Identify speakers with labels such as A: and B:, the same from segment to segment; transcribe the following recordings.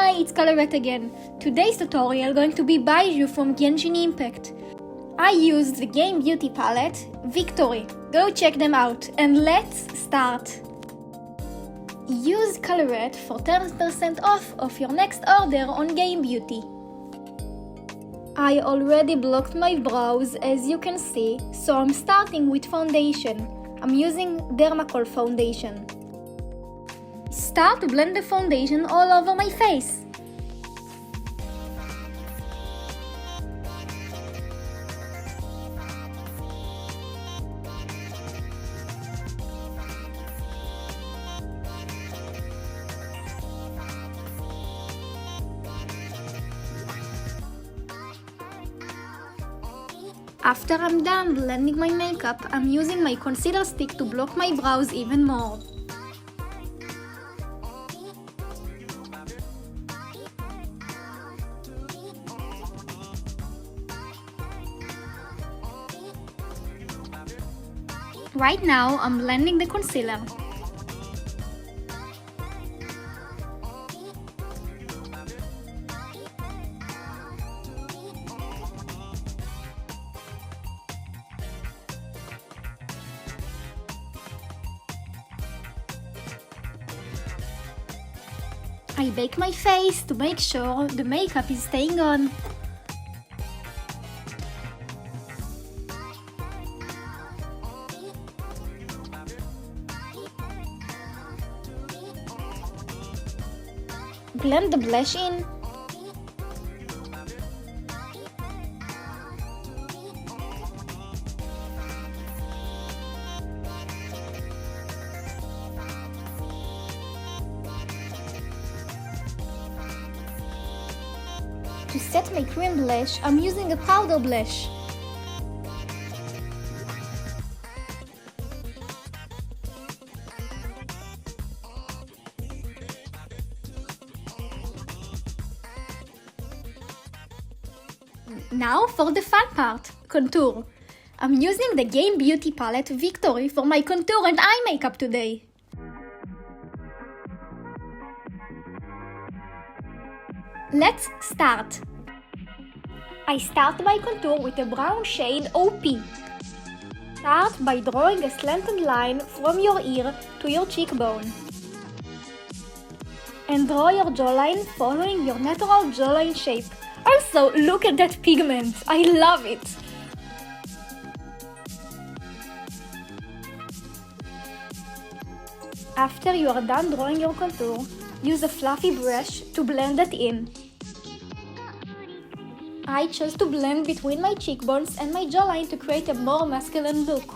A: Hi, it's Colorette again. Today's tutorial going to be Baizhu from Genshin Impact. I used the Game Beauty palette, Victory. Go check them out and let's start. Use Colorette for 10% off of your next order on Game Beauty. I already blocked my brows as you can see, so I'm starting with foundation. I'm using Dermacol foundation. Start to blend the foundation all over my face. After I'm done blending my makeup, I'm using my concealer stick to block my brows even more. Right now, I'm blending the concealer. I bake my face to make sure the makeup is staying on. Blend the blush in. To set my cream blush, I'm using a powder blush. Now for the fun part, contour. I'm using the Game Beauty palette Victory for my contour and eye makeup today. Let's start. I start my contour with a brown shade OP. Start by drawing a slanted line from your ear to your cheekbone. And draw your jawline following your natural jawline shape. Also, look at that pigment, I love it! After you are done drawing your contour, use a fluffy brush to blend it in. I chose to blend between my cheekbones and my jawline to create a more masculine look.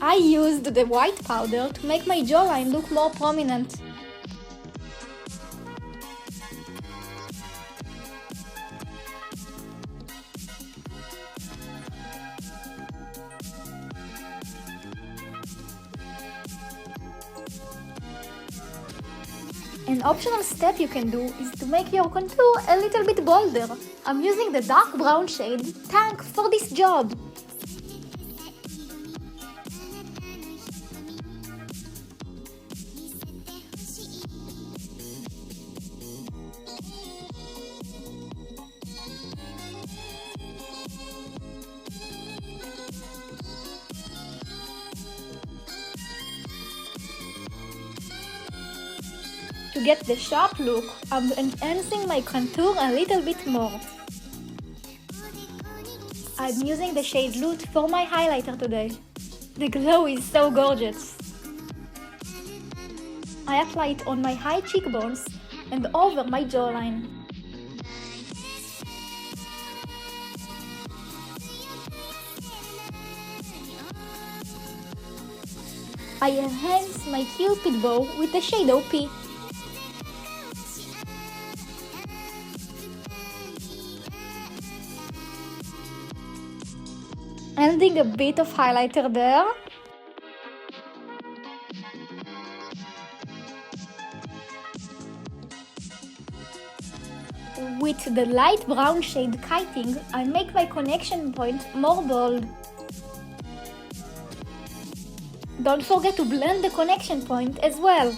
A: I used the white powder to make my jawline look more prominent. An optional step you can do is to make your contour a little bit bolder. I'm using the dark brown shade Tank for this job. To get the sharp look, I'm enhancing my contour a little bit more. I'm using the shade Loot for my highlighter today. The glow is so gorgeous. I apply it on my high cheekbones and over my jawline. I enhance my cupid bow with the shade OP. Adding a bit of highlighter there. With the light brown shade Kiting, I make my connection point more bold. Don't forget to blend the connection point as well.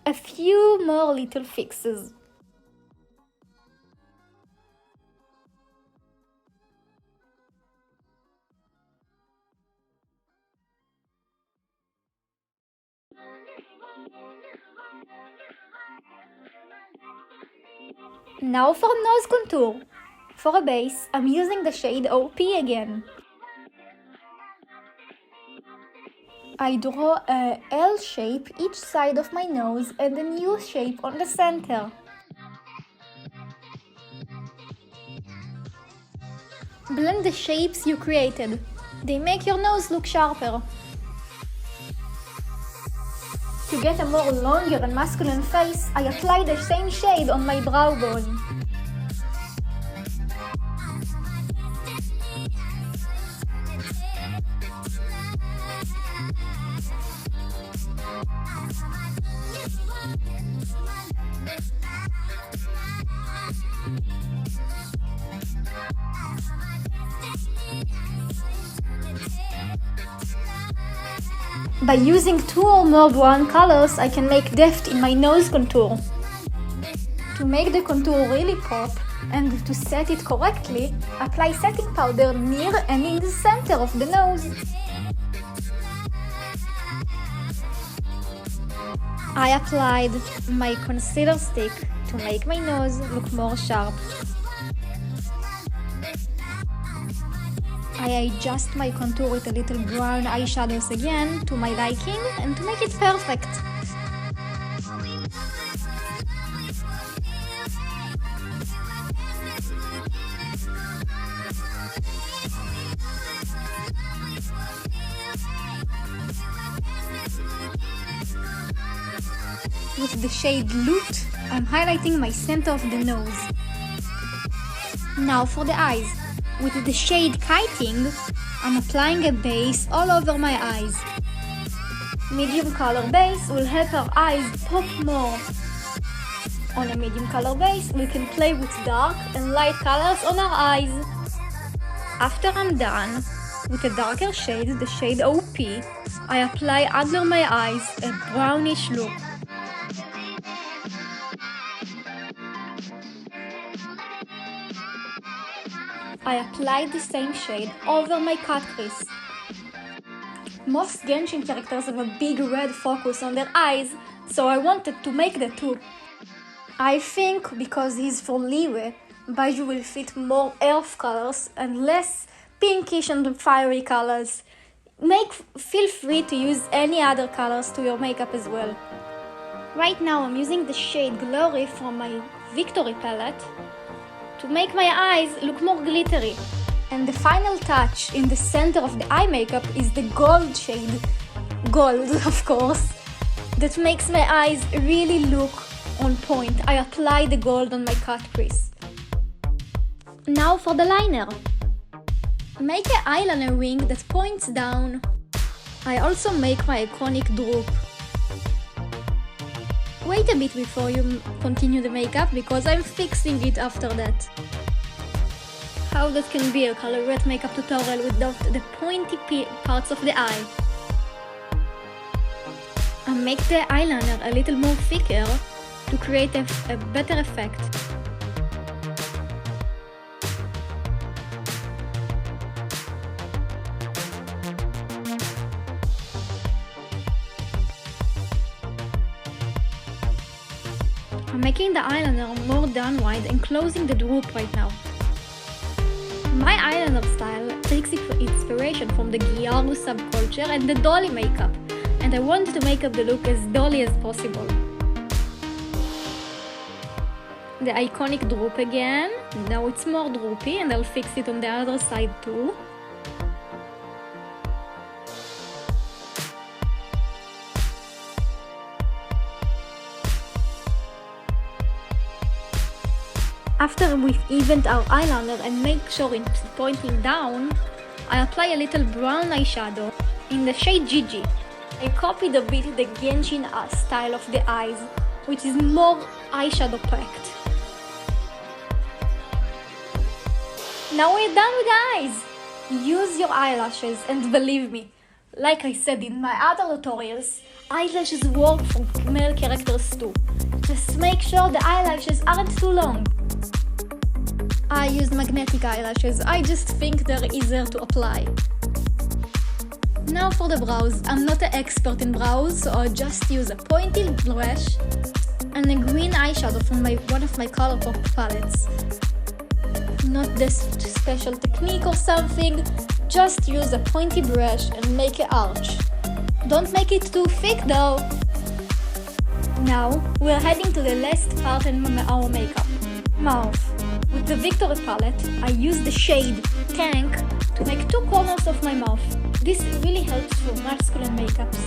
A: a few more little fixes. Now for nose contour. For a base, I'm using the shade OP again. I draw a L shape each side of my nose and a new shape on the center. Blend the shapes you created. They make your nose look sharper. To get a more longer and masculine face, I apply the same shade on my brow bone. By using 2 or more brown colors, I can make depth in my nose contour. To make the contour really pop and to set it correctly, apply setting powder near and in the center of the nose. I applied my concealer stick to make my nose look more sharp. I adjust my contour with a little brown eyeshadows again to my liking and to make it perfect. With the shade Loot, I'm highlighting my center of the nose. Now for the eyes. With the shade Kiting, I'm applying a base all over my eyes. Medium color base will help our eyes pop more. On a medium color base, we can play with dark and light colors on our eyes. After I'm done, with a darker shade, the shade OP, I apply under my eyes a brownish look. I applied the same shade over my cut crease. Most Genshin characters have a big red focus on their eyes, so I wanted to make that too. I think because he's from Liyue, Baizhu will fit more earth colors and less pinkish and fiery colors. Feel free to use any other colors to your makeup as well. Right now I'm using the shade Glory from my Victory palette to make my eyes look more glittery. And the final touch in the center of the eye makeup is the gold shade, gold of course, that makes my eyes really look on point. I apply the gold on my cut crease. Now for the liner. Make an eyeliner wing that points down. I also make my iconic droop. Wait a bit before you continue the makeup because I'm fixing it after that. How that can be a colorette makeup tutorial without the pointy parts of the eye. I make the eyeliner a little more thicker to create a better effect. I'm making the eyeliner more downwide and closing the droop right now. My eyeliner style takes inspiration from the Gyaru subculture and the dolly makeup, and I wanted to make up the look as dolly as possible. The iconic droop again, now it's more droopy and I'll fix it on the other side too. After we've evened our eyeliner and make sure it's pointing down, I apply a little brown eyeshadow in the shade Gigi. I copied a bit the Genshin style of the eyes, which is more eyeshadow packed. Now we're done with the eyes! Use your eyelashes and believe me, like I said in my other tutorials, Eyelashes work for male characters too. Just make sure the eyelashes aren't too long. I use magnetic eyelashes, I just think they're easier to apply. Now for the brows. I'm not an expert in brows, so I'll just use a pointy brush and a green eyeshadow from one of my Colourpop palettes. Not this special technique or something, just use a pointy brush and make an arch. Don't make it too thick though. Now we're heading to the last part in our makeup, mouth. With the Victory palette, I use the shade Tank to make 2 corners of my mouth. This really helps for masculine makeups,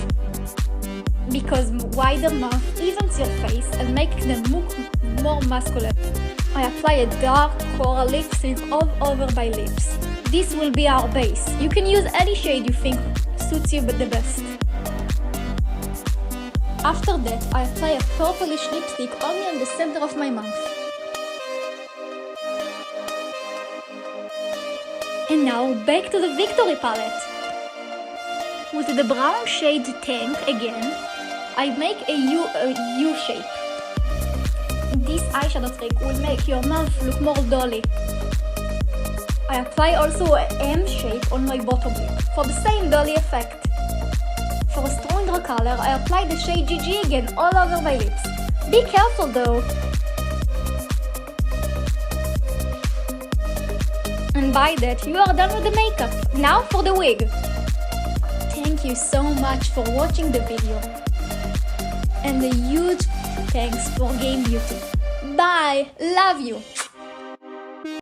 A: because wider mouth evens your face and makes them look more masculine. I apply a dark coral lipstick all over my lips. This will be our base. You can use any shade you think suits you the best. After that, I apply a purplish lipstick only on the center of my mouth. And now back to the Victory palette. With the brown shade Tank again, I make a U shape. This eyeshadow trick will make your mouth look more dolly. I apply also an M shape on my bottom lip for the same dolly effect. For a stronger color, I apply the shade GG again all over my lips. Be careful though. And by that, you are done with the makeup. Now for the wig. Thank you so much for watching the video. And a huge thanks for GAMEBEAUTY. Bye! Love you!